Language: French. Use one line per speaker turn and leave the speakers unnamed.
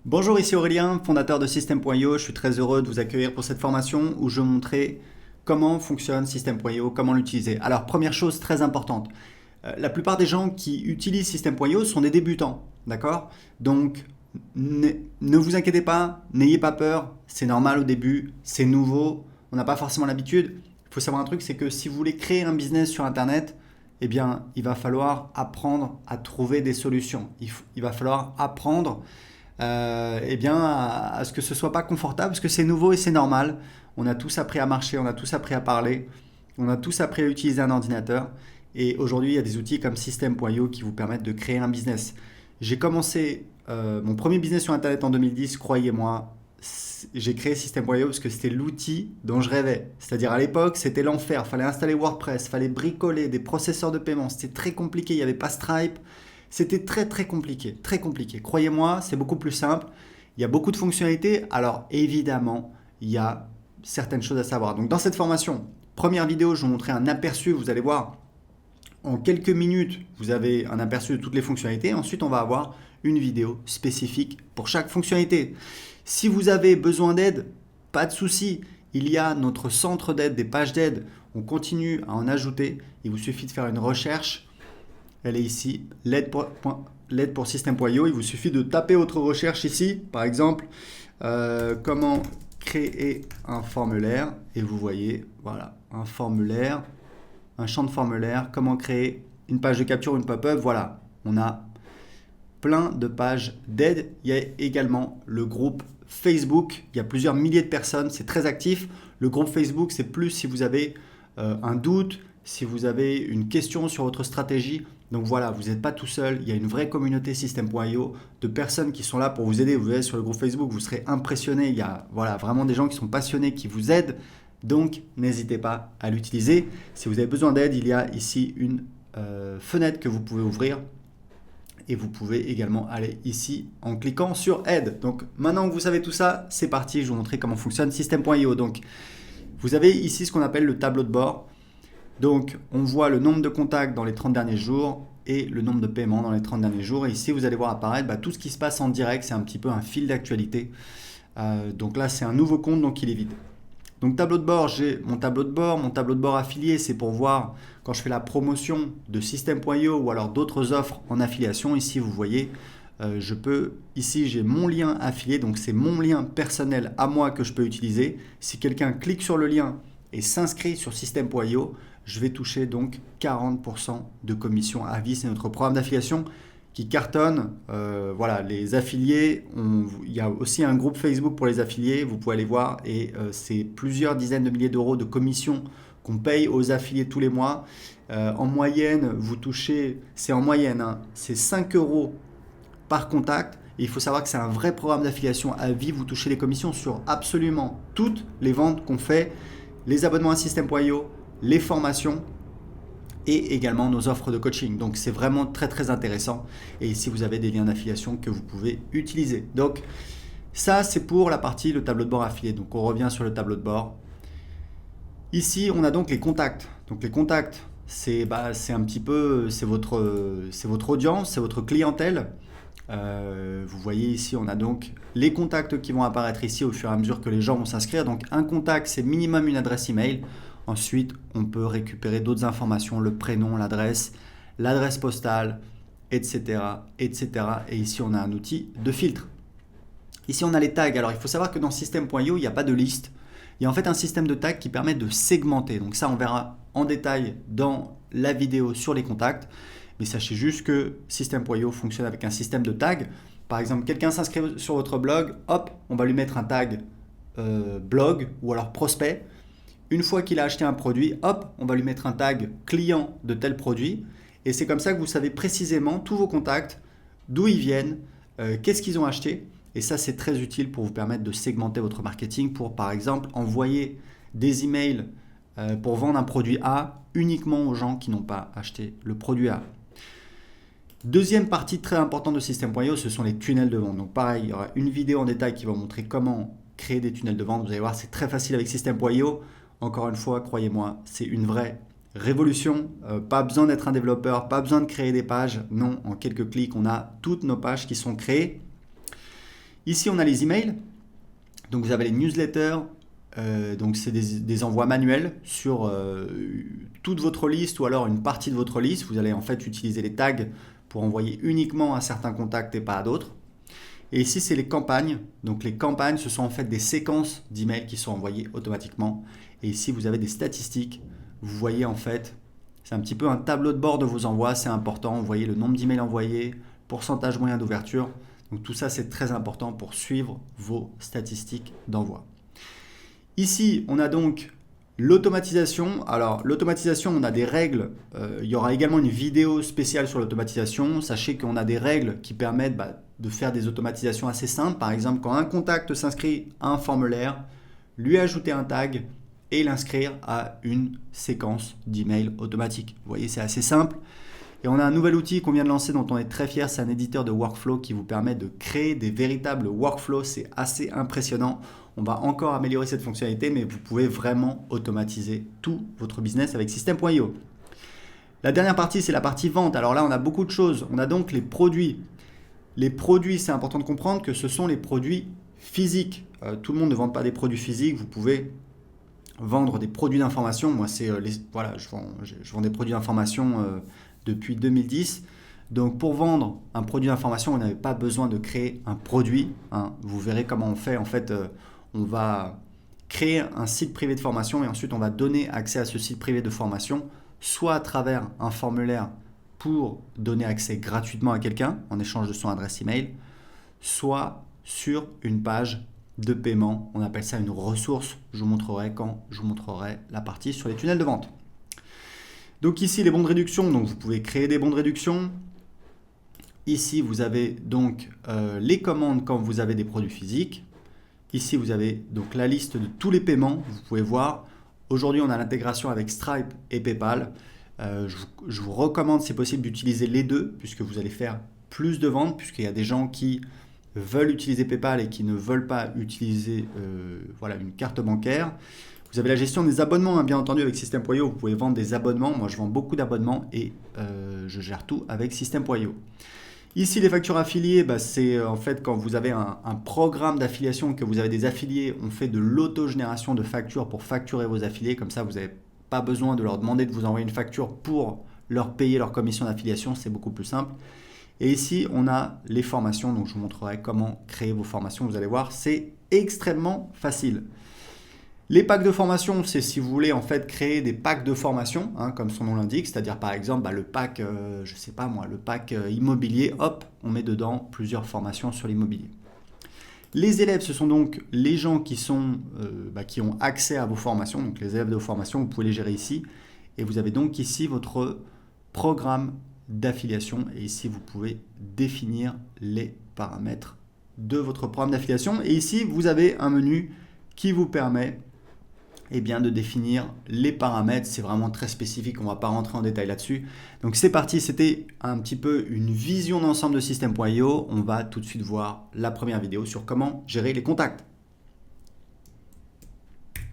Bonjour, ici Aurélien, fondateur de System.io. Je suis très heureux de vous accueillir pour cette formation où je vais montrer comment fonctionne System.io, comment l'utiliser. Alors, première chose très importante, la plupart des gens qui utilisent System.io sont des débutants, d'accord? Donc, ne vous inquiétez pas, n'ayez pas peur, c'est normal au début, c'est nouveau, on n'a pas forcément l'habitude. Il faut savoir un truc, c'est que si vous voulez créer un business sur Internet, eh bien, il va falloir apprendre à trouver des solutions. Il va falloir apprendre eh bien, à ce que ce soit pas confortable, parce que c'est nouveau et c'est normal. On a tous appris à marcher, on a tous appris à parler, on a tous appris à utiliser un ordinateur. Et aujourd'hui, il y a des outils comme System.io qui vous permettent de créer un business. J'ai commencé mon premier business sur Internet en 2010, croyez-moi. J'ai créé System.io parce que c'était l'outil dont je rêvais. C'est-à-dire à l'époque, c'était l'enfer. Il fallait installer WordPress, il fallait bricoler des processeurs de paiement. C'était très compliqué, il n'y avait pas Stripe. C'était très très compliqué, très compliqué. Croyez-moi, c'est beaucoup plus simple. Il y a beaucoup de fonctionnalités. Alors évidemment, il y a certaines choses à savoir. Donc dans cette formation, première vidéo, je vais vous montrer un aperçu. Vous allez voir, en quelques minutes, vous avez un aperçu de toutes les fonctionnalités. Ensuite, on va avoir une vidéo spécifique pour chaque fonctionnalité. Si vous avez besoin d'aide, pas de souci. Il y a notre centre d'aide, des pages d'aide. On continue à en ajouter. Il vous suffit de faire une recherche. Elle est ici, l'aide pour System.io. Il vous suffit de taper votre recherche ici, par exemple, comment créer un formulaire. Et vous voyez, voilà, un formulaire, un champ de formulaire, comment créer une page de capture, une pop-up. Voilà, on a plein de pages d'aide. Il y a également le groupe Facebook. Il y a plusieurs milliers de personnes, c'est très actif. Le groupe Facebook, c'est plus si vous avez un doute, si vous avez une question sur votre stratégie. Donc voilà, vous n'êtes pas tout seul, il y a une vraie communauté System.io de personnes qui sont là pour vous aider. Vous allez sur le groupe Facebook, vous serez impressionné. Il y a voilà, vraiment des gens qui sont passionnés, qui vous aident. Donc n'hésitez pas à l'utiliser. Si vous avez besoin d'aide, il y a ici une fenêtre que vous pouvez ouvrir. Et vous pouvez également aller ici en cliquant sur aide. Donc maintenant que vous savez tout ça, c'est parti, je vais vous montrer comment fonctionne System.io. Donc vous avez ici ce qu'on appelle le tableau de bord. Donc, on voit le nombre de contacts dans les 30 derniers jours et le nombre de paiements dans les 30 derniers jours. Et ici, vous allez voir apparaître tout ce qui se passe en direct. C'est un petit peu un fil d'actualité. Donc là, c'est un nouveau compte, donc il est vide. Donc, tableau de bord, j'ai mon tableau de bord. Mon tableau de bord affilié, c'est pour voir quand je fais la promotion de System.io ou alors d'autres offres en affiliation. Ici, vous voyez, ici, j'ai mon lien affilié. Donc, c'est mon lien personnel à moi que je peux utiliser. Si quelqu'un clique sur le lien et s'inscrit sur System.io, je vais toucher donc 40% de commission à vie. C'est notre programme d'affiliation qui cartonne. Voilà, les affiliés, il y a aussi un groupe Facebook pour les affiliés, vous pouvez aller voir, et c'est plusieurs dizaines de milliers d'euros de commissions qu'on paye aux affiliés tous les mois. En moyenne, vous touchez, c'est en moyenne, hein, c'est 5 euros par contact. Et il faut savoir que c'est un vrai programme d'affiliation à vie. Vous touchez les commissions sur absolument toutes les ventes qu'on fait, les abonnements à System.io, les formations et également nos offres de coaching. Donc c'est vraiment très très intéressant. Et ici vous avez des liens d'affiliation que vous pouvez utiliser. Donc ça c'est pour la partie le tableau de bord affilié. Donc on revient sur le tableau de bord. Ici on a donc les contacts. Donc les contacts c'est un petit peu c'est votre audience, c'est votre clientèle. Vous voyez ici on a donc les contacts qui vont apparaître ici au fur et à mesure que les gens vont s'inscrire. Donc un contact c'est minimum une adresse email. Ensuite on peut récupérer d'autres informations, le prénom, l'adresse postale, etc., etc. Et ici on a un outil de filtre. Ici on a les tags. Alors il faut savoir que dans System.io il n'y a pas de liste. Il y a en fait un système de tags qui permet de segmenter. Donc ça on verra en détail dans la vidéo sur les contacts. Mais sachez juste que System.io fonctionne avec un système de tags. Par exemple, quelqu'un s'inscrit sur votre blog, hop, on va lui mettre un tag blog ou alors prospect. Une fois qu'il a acheté un produit, hop, on va lui mettre un tag client de tel produit. Et c'est comme ça que vous savez précisément tous vos contacts, d'où ils viennent, qu'est-ce qu'ils ont acheté. Et ça, c'est très utile pour vous permettre de segmenter votre marketing pour, par exemple, envoyer des emails pour vendre un produit A uniquement aux gens qui n'ont pas acheté le produit A. Deuxième partie très importante de System.io, ce sont les tunnels de vente. Donc pareil, il y aura une vidéo en détail qui va vous montrer comment créer des tunnels de vente. Vous allez voir, c'est très facile avec System.io. Encore une fois, croyez-moi, c'est une vraie révolution. Pas besoin d'être un développeur, pas besoin de créer des pages. Non, en quelques clics, on a toutes nos pages qui sont créées. Ici, on a les emails. Donc, vous avez les newsletters. Donc, c'est des envois manuels sur toute votre liste ou alors une partie de votre liste. Vous allez en fait utiliser les tags pour envoyer uniquement à certains contacts et pas à d'autres. Et ici, c'est les campagnes. Donc, les campagnes, ce sont en fait des séquences d'emails qui sont envoyées automatiquement. Et ici, vous avez des statistiques. Vous voyez en fait, c'est un petit peu un tableau de bord de vos envois. C'est important. Vous voyez le nombre d'emails envoyés, pourcentage moyen d'ouverture. Donc, tout ça, c'est très important pour suivre vos statistiques d'envoi. Ici, on a donc l'automatisation. Alors, l'automatisation, on a des règles. Il y aura également une vidéo spéciale sur l'automatisation. Sachez qu'on a des règles qui permettent de faire des automatisations assez simples. Par exemple, quand un contact s'inscrit à un formulaire, lui ajouter un tag et l'inscrire à une séquence d'emails automatique. Vous voyez, c'est assez simple. Et on a un nouvel outil qu'on vient de lancer dont on est très fier. C'est un éditeur de workflow qui vous permet de créer des véritables workflows. C'est assez impressionnant. On va encore améliorer cette fonctionnalité, mais vous pouvez vraiment automatiser tout votre business avec System.io. La dernière partie, c'est la partie vente. Alors là, on a beaucoup de choses. On a donc les produits. Les produits, c'est important de comprendre que ce sont les produits physiques. Tout le monde ne vend pas des produits physiques. Vous pouvez vendre des produits d'information. Moi, je vends des produits d'information depuis 2010. Donc, pour vendre un produit d'information, vous n'avez pas besoin de créer un produit. Vous verrez comment on fait. En fait, on va créer un site privé de formation et ensuite, on va donner accès à ce site privé de formation, soit à travers un formulaire pour donner accès gratuitement à quelqu'un en échange de son adresse email, soit sur une page de paiement. On appelle ça une ressource. Je vous montrerai quand je vous montrerai la partie sur les tunnels de vente. Donc ici, les bons de réduction. Donc vous pouvez créer des bons de réduction. Ici, vous avez donc les commandes quand vous avez des produits physiques. Ici, vous avez donc la liste de tous les paiements. Vous pouvez voir. Aujourd'hui, on a l'intégration avec Stripe et PayPal. Je vous recommande, si possible, d'utiliser les deux puisque vous allez faire plus de ventes, puisqu'il y a des gens qui veulent utiliser PayPal et qui ne veulent pas utiliser une carte bancaire. Vous avez la gestion des abonnements, bien entendu, avec System.io. Vous pouvez vendre des abonnements. Moi, je vends beaucoup d'abonnements et je gère tout avec System.io. Ici, les factures affiliées, c'est en fait quand vous avez un programme d'affiliation, que vous avez des affiliés, on fait de l'autogénération de factures pour facturer vos affiliés. Comme ça, vous n'avez pas besoin de leur demander de vous envoyer une facture pour leur payer leur commission d'affiliation. C'est beaucoup plus simple. Et ici, on a les formations. Donc, je vous montrerai comment créer vos formations. Vous allez voir, c'est extrêmement facile. Les packs de formation, c'est si vous voulez en fait créer des packs de formation, comme son nom l'indique, c'est-à-dire par exemple le pack, le pack immobilier, hop, on met dedans plusieurs formations sur l'immobilier. Les élèves, ce sont donc les gens qui ont accès à vos formations, donc les élèves de vos formations, vous pouvez les gérer ici. Et vous avez donc ici votre programme d'affiliation et ici vous pouvez définir les paramètres de votre programme d'affiliation. Et ici, vous avez un menu qui vous permet de définir les paramètres. C'est vraiment très spécifique, on ne va pas rentrer en détail là-dessus. Donc c'est parti, c'était un petit peu une vision d'ensemble de System.io. On va tout de suite voir la première vidéo sur comment gérer les contacts.